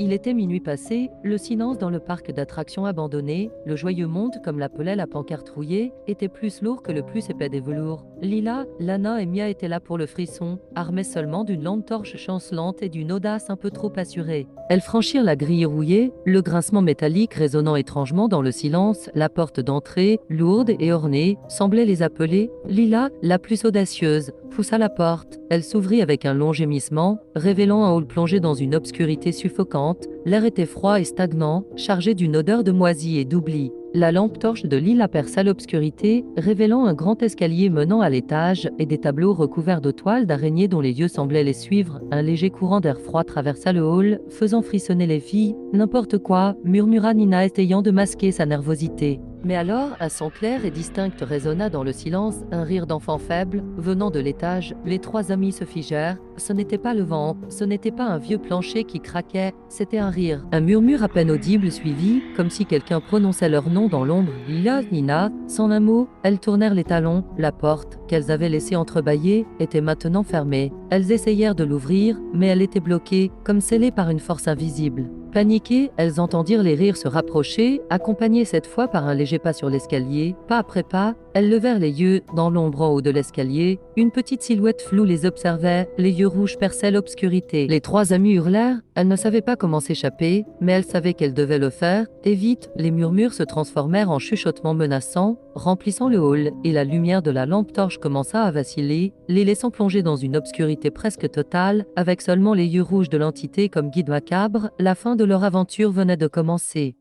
Il était minuit passé, le silence dans le parc d'attractions abandonné, le joyeux monde, comme l'appelait la pancarte rouillée, était plus lourd que le plus épais des velours. Lila, Lana et Mia étaient là pour le frisson, armées seulement d'une lampe torche chancelante et d'une audace un peu trop assurée. Elles franchirent la grille rouillée, le grincement métallique résonnant étrangement dans le silence, la porte d'entrée, lourde et ornée, semblait les appeler. Lila, la plus audacieuse, poussa la porte. Elle s'ouvrit avec un long gémissement, révélant un hall plongé dans une obscurité suffocante. L'air était froid et stagnant, chargé d'une odeur de moisi et d'oubli. La lampe torche de Lila perça l'obscurité, révélant un grand escalier menant à l'étage et des tableaux recouverts de toiles d'araignées dont les yeux semblaient les suivre. Un léger courant d'air froid traversa le hall, faisant frissonner les filles. N'importe quoi, murmura Nina essayant de masquer sa nervosité. Mais alors, un son clair et distinct résonna dans le silence, un rire d'enfant faible, venant de l'étage. Les trois amis se figèrent. Ce n'était pas le vent, ce n'était pas un vieux plancher qui craquait, c'était un rire. Un murmure à peine audible suivit, comme si quelqu'un prononçait leur nom dans l'ombre. Lila, Nina, sans un mot, elles tournèrent les talons. La porte, qu'elles avaient laissée entrebâillée, était maintenant fermée. Elles essayèrent de l'ouvrir, mais elle était bloquée, comme scellée par une force invisible. Paniquées, elles entendirent les rires se rapprocher, accompagnés cette fois par un léger pas sur l'escalier. Pas après pas, elles levèrent les yeux, dans l'ombre en haut de l'escalier. Une petite silhouette floue les observait, les yeux rouges perçaient l'obscurité. Les trois amies hurlèrent, elles ne savaient pas comment s'échapper, mais elles savaient qu'elles devaient le faire, et vite, les murmures se transformèrent en chuchotements menaçants, remplissant le hall, et la lumière de la lampe torche commença à vaciller, les laissant plonger dans une obscurité presque totale, avec seulement les yeux rouges de l'entité comme guide macabre. La fin de leur aventure venait de commencer.